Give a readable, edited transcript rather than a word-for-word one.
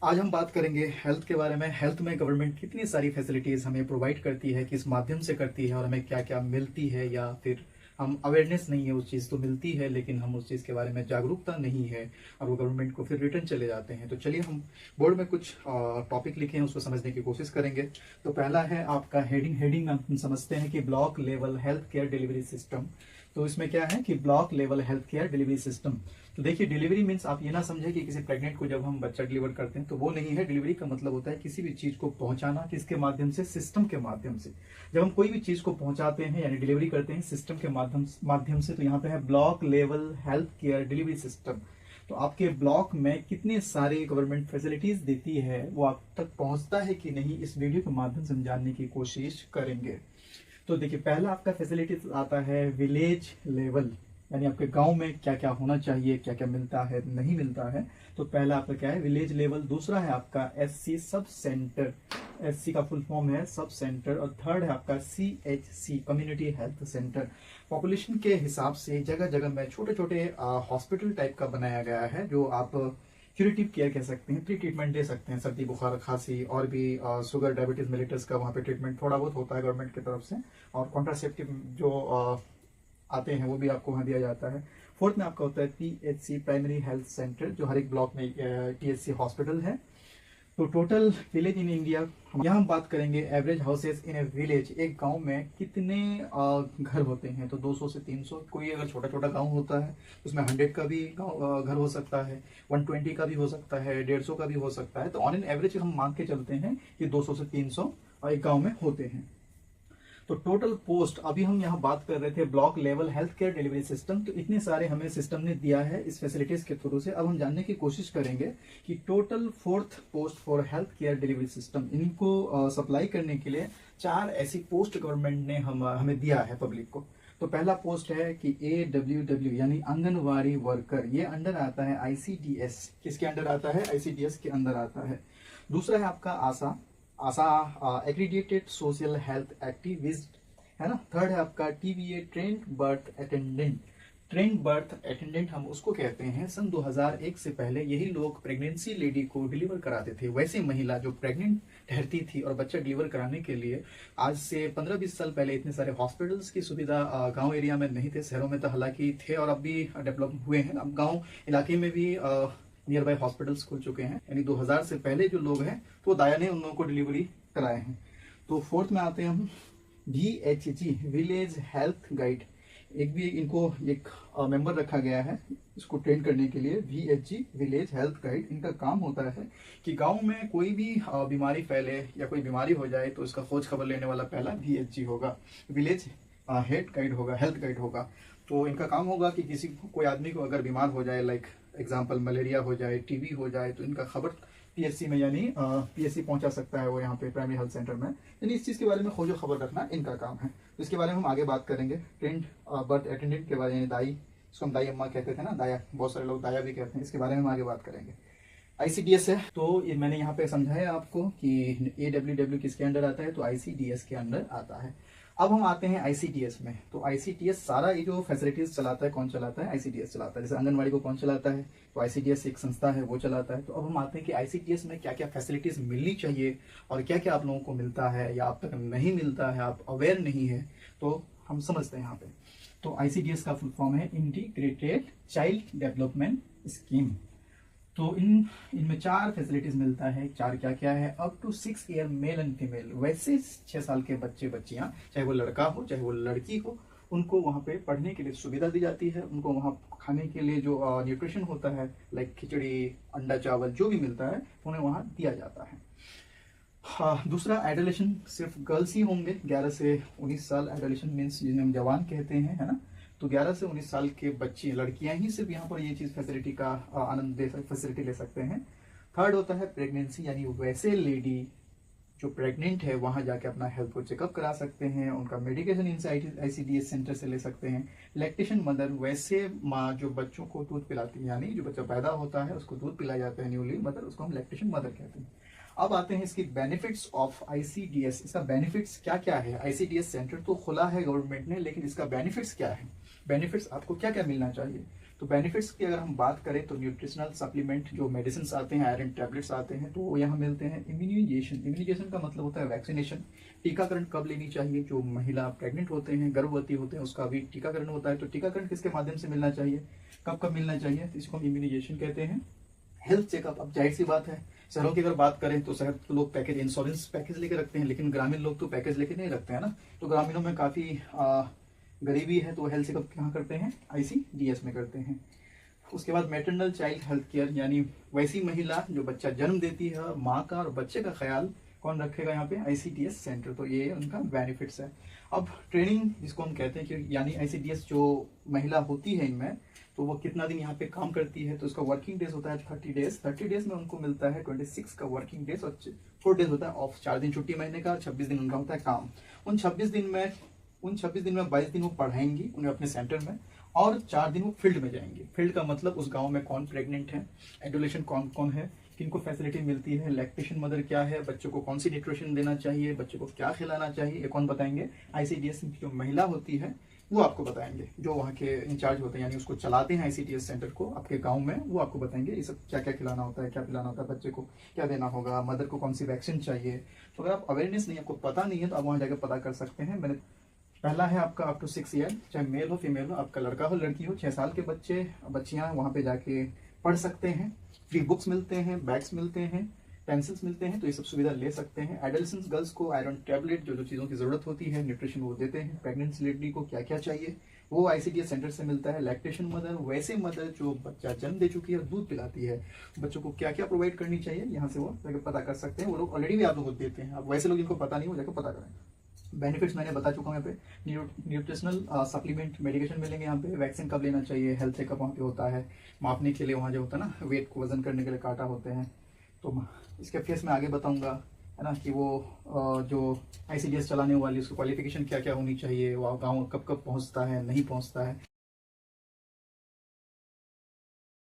आज हम बात करेंगे हेल्थ के बारे में। हेल्थ में गवर्नमेंट कितनी सारी फैसिलिटीज़ हमें प्रोवाइड करती है, किस माध्यम से करती है और हमें क्या क्या मिलती है, या फिर हम अवेयरनेस नहीं है, उस चीज़ तो मिलती है लेकिन हम उस चीज़ के बारे में जागरूकता नहीं है और वो गवर्नमेंट को फिर रिटर्न चले जाते हैं। तो चलिए हम बोर्ड में कुछ टॉपिक लिखे हैं, उसको समझने की कोशिश करेंगे। तो पहला है आपका हेडिंग हम समझते हैं कि block level health care delivery system. तो इसमें क्या है कि block level health care delivery system. तो देखिए, डिलीवरी मीन्स आप ये ना समझे कि किसी प्रेग्नेंट को जब हम बच्चा डिलीवर करते हैं तो वो नहीं है। डिलीवरी का मतलब होता है किसी भी चीज को पहुंचाना, किसके माध्यम से, सिस्टम के माध्यम से। जब हम कोई भी चीज को पहुंचाते हैं यानी डिलीवरी करते हैं सिस्टम के माध्यम से, तो यहाँ पे है block level health care delivery system. तो आपके ब्लॉक में कितने सारे गवर्नमेंट फैसिलिटीज देती है, वो आप तक पहुंचता है कि नहीं, इस वीडियो के माध्यम से हम जानने की कोशिश करेंगे। तो देखिए, पहला आपका फैसिलिटी आता है विलेज लेवल, यानी आपके गांव में क्या क्या होना चाहिए, क्या क्या मिलता है, नहीं मिलता है। तो पहला आपका क्या है, विलेज लेवल। दूसरा है आपका एससी सब सेंटर, एससी का फुल फॉर्म है सब सेंटर। और थर्ड है आपका CHC, community health centre. Population के हिसाब से जगह जगह में छोटे छोटे हॉस्पिटल टाइप का बनाया गया है, जो आप क्यूरेटिव केयर कह सकते हैं, प्री ट्रीटमेंट दे सकते हैं। सर्दी बुखार खांसी और भी शुगर डायबिटीज मिलिटस का वहाँ पे ट्रीटमेंट थोड़ा बहुत होता है गवर्नमेंट की तरफ से। और कॉन्ट्रासेप्टिव जो आते हैं वो भी आपको वहाँ दिया जाता है। फोर्थ में आपका होता है पीएचसी, प्राइमरी हेल्थ सेंटर, जो हर एक ब्लॉक में टीएचसी हॉस्पिटल है। तो टोटल विलेज इन इंडिया, यहाँ हम बात करेंगे एवरेज हाउसेस इन ए विलेज। एक गांव में कितने घर होते हैं, तो 200 से 300। कोई अगर छोटा छोटा गांव होता है उसमें 100 का भी घर हो सकता है, 120 का भी हो सकता है, 150 का भी हो सकता है। तो ऑन एन एवरेज हम मान के चलते हैं कि 200 से 300 एक गांव में होते हैं। तो टोटल पोस्ट, अभी हम यहाँ बात कर रहे थे block level health care delivery system. तो इतने सारे हमें सिस्टम ने दिया है इस फैसिलिटीज के थ्रू से। अब हम जानने की कोशिश करेंगे कि total 4th post for health care delivery system, इनको सप्लाई करने के लिए 4 ऐसी पोस्ट गवर्नमेंट ने हमें दिया है पब्लिक को। तो पहला पोस्ट है कि AWW यानी आंगनवाड़ी वर्कर, ये अंडर आता है ICDS। किसके अंडर आता है? ICDS के अंदर आता है। दूसरा है आपका आशा एग्रीडिएटेड सोशल हेल्थ एक्टिविस्ट, है ना। थर्ड है आपका TBA trend birth attendant. Trend birth attendant हम उसको कहते हैं, सन 2001 से पहले यही लोग प्रेगनेंसी लेडी को डिलीवर कराते थे। वैसे महिला जो प्रेग्नेंट ठहरती थी और बच्चा डिलीवर कराने के लिए, आज से 15-20 साल पहले इतने सारे हॉस्पिटल्स की सुविधा गांव एरिया में नहीं थे। शहरों में तो हालांकि थे और अब भी डेवलप हुए हैं। अब गांव इलाके में भी नियर बाय हॉस्पिटल्स खुल चुके हैं। यानी 2000 से पहले जो लोग हैं तो दाया ने उन लोगों को डिलीवरी कराए हैं। तो फोर्थ में आते हैं हम VHG, विलेज हेल्थ गाइड। एक भी इनको एक मेंबर रखा गया है इसको ट्रेन करने के लिए, VHG विलेज हेल्थ गाइड। इनका काम होता है कि गांव में कोई भी बीमारी फैले या कोई बीमारी हो जाए तो इसका खोज खबर लेने वाला पहला VHG होगा, विलेज हेल्थ गाइड होगा, हेल्थ गाइड होगा। तो इनका काम होगा कि किसी कोई आदमी को अगर बीमार हो जाए, लाइक एग्जाम्पल मलेरिया हो जाए, टीबी हो जाए, तो इनका खबर PSC में यानी PSC पहुंचा सकता है वो यहाँ पे प्राइमरी हेल्थ सेंटर में। यानी इस चीज़ के बारे में खोजो खबर रखना इनका काम है। तो इसके बारे में हम आगे बात करेंगे। ट्रेंड बर्थ अटेंडेंट के बारे में, दाई, इसको हम दाई अम्मा कहते थे ना, दाया, बहुत सारे लोग दाया भी कहते हैं। इसके बारे में हम आगे बात करेंगे। ICDS है, तो ये मैंने यहाँ पे समझाया आपको कि AWW किसके अंडर आता है, तो ICDS के अंडर आता है। अब हम आते हैं ICDS में। तो ICDS सारा ये जो फैसिलिटीज चलाता है, कौन चलाता है? ICDS चलाता है। जैसे आंगनवाड़ी को कौन चलाता है, तो ICDS एक संस्था है, वो चलाता है। तो अब हम आते हैं कि ICDS में क्या क्या फैसिलिटीज मिलनी चाहिए और क्या क्या आप लोगों को मिलता है या आप तक नहीं मिलता है, आप अवेयर नहीं है, तो हम समझते हैं यहाँ पे। तो ICDS का फुल फॉर्म है इंटीग्रेटेड चाइल्ड डेवलपमेंट स्कीम। तो इनमें 4 फैसिलिटीज मिलता है। 4 क्या क्या है? Up to 6 year male and female, वैसे 6 साल के बच्चे बच्चियां, चाहे वो लड़का हो चाहे वो लड़की हो, उनको वहाँ पे पढ़ने के लिए सुविधा दी जाती है। उनको वहाँ खाने के लिए जो न्यूट्रिशन होता है, लाइक खिचड़ी, अंडा, चावल, जो भी मिलता है उन्हें वहाँ दिया जाता है। हाँ, दूसरा एडोलेशन, सिर्फ गर्ल्स ही होंगे 11 से 19 साल। एडोलेशन मीन्स जिन्हें हम जवान कहते हैं, है ना। तो 11 से 19 साल के बच्चे, लड़कियां ही सिर्फ यहाँ पर ये चीज फैसिलिटी का आनंद फैसिलिटी ले सकते हैं। थर्ड होता है प्रेगनेंसी, यानी वैसे लेडी जो प्रेग्नेंट है वहां जाके अपना हेल्थ को चेकअप करा सकते हैं, उनका मेडिकेशन इनसे ICDS सेंटर से ले सकते हैं। लैक्टेशन मदर, वैसे माँ जो बच्चों को दूध पिलाती है, यानी जो बच्चा पैदा होता है उसको दूध पिलाया जाता है, न्यूली मदर, उसको हम लैक्टेशन मदर कहते हैं। अब आते हैं इसकी बेनिफिट्स ऑफ ICDS। इसका बेनिफिट्स क्या क्या है? ICDS सेंटर तो खुला है गवर्नमेंट ने, लेकिन इसका बेनिफिट्स क्या है? बेनिफिट्स आपको क्या क्या मिलना चाहिए? तो बेनिफिट्स की अगर हम बात करें तो न्यूट्रिशनल सप्लीमेंट जो मेडिसिन आते हैं, आयरन टैबलेट्स आते हैं, तो वो यहाँ मिलते हैं। इम्यूनाइजेशन का मतलब होता है वैक्सीनेशन। टीकाकरण कब लेनी चाहिए? जो महिला प्रेग्नेंट होते हैं, गर्भवती होते हैं, उसका भी टीकाकरण होता है। तो टीकाकरण किसके माध्यम से मिलना चाहिए, कब कब मिलना चाहिए, तो इसको हम इम्यूनाइजेशन कहते हैं। हेल्थ चेकअप, अब जाहिर सी बात है शहरों की अगर बात करें तो शहर तो लोग पैकेज, इंश्योरेंस पैकेज लेके रखते हैं, लेकिन ग्रामीण लोग तो पैकेज लेके नहीं रखते हैं ना। तो ग्रामीणों में काफ़ी गरीबी है, तो हेल्थ चेकअप कहाँ करते हैं? ICDS में करते हैं। उसके बाद मैटरनल चाइल्ड हेल्थ केयर, यानी वैसी महिला जो बच्चा जन्म देती है, माँ का और बच्चे का ख्याल कौन रखेगा यहाँ पे? ICDS centre. तो ये उनका बेनिफिट्स है। अब ट्रेनिंग जिसको हम कहते हैं कि यानी ICDS जो महिला होती है इनमें, तो वो कितना दिन यहाँ पे काम करती है, तो उसका वर्किंग डेज होता है 30 डेज। 30 डेज में उनको मिलता है 26 का वर्किंग डेज और 4 डेज होता है ऑफ। 4 दिन छुट्टी महीने का, 26 दिन उनका होता है काम। उन 26 दिन में 22 दिन वो पढ़ाएंगी उन्हें अपने सेंटर में, और 4 दिन वो फील्ड में जाएंगे। फील्ड का मतलब उस गांव में कौन प्रेग्नेंट है, एडोलेशन कौन कौन है, किनको फैसिलिटी मिलती है, लैक्टेशन मदर क्या है, बच्चों को कौन सी न्यूट्रिशन देना चाहिए, बच्चों को क्या खिलाना चाहिए, ये कौन बताएंगे? ICDS जो महिला होती है वो आपको बताएंगे, जो वहाँ के इंचार्ज होते हैं, यानी उसको चलाते हैं ICDS सेंटर को आपके गांव में, वो आपको बताएंगे ये सब क्या क्या खिलाना होता है, क्या पिलाना होता है, बच्चे को क्या देना होगा, मदर को कौन सी वैक्सीन चाहिए। तो अगर आप अवेयरनेस नहीं, आपको पता नहीं है, तो आप वहाँ जाकर पता कर सकते हैं। मैंने पहला है आपका अप टू 6 ईयर, चाहे मेल हो फीमेल हो, आपका लड़का हो लड़की हो, 6 साल के बच्चे बच्चियाँ वहाँ पे जाके पढ़ सकते हैं। फ्री बुक्स मिलते हैं, बैग्स मिलते हैं, पेंसिल्स मिलते हैं, तो ये सब सुविधा ले सकते हैं। एडोलेसेंस गर्ल्स को आयरन टैबलेट, जो जो चीज़ों की ज़रूरत होती है, न्यूट्रिशन वो देते हैं। प्रेगनेंसी लेडी को क्या क्या चाहिए वो ICDS सेंटर से मिलता है। लैक्टेशन मदर, वैसे मदर जो बच्चा जन्म दे चुकी है, दूध पिलाती है, बच्चों को क्या क्या प्रोवाइड करनी चाहिए, यहाँ से वो जाकर पता कर सकते हैं। वो लोग ऑलरेडी भी आप लोगों को देते हैं। अब वैसे लोग जिनको पता नहीं वो जाकर पता करें। बेनिफिट्स मैंने बता चुका हूँ यहाँ पे। न्यूट्रिशनल सप्लीमेंट, मेडिकेशन मिलेंगे यहाँ पे। वैक्सीन कब लेना चाहिए, हेल्थ चेकअप वहाँ पे होता है। मापने के लिए वहाँ जो होता है ना, वेट को वजन करने के लिए कांटा होते हैं। तो इसके फेस में आगे बताऊंगा, है ना, कि वो जो ICDS चलाने वाली उसकी क्वालिफिकेशन क्या क्या होनी चाहिए, वो गाँव कब कब पहुँचता है, नहीं पहुँचता है।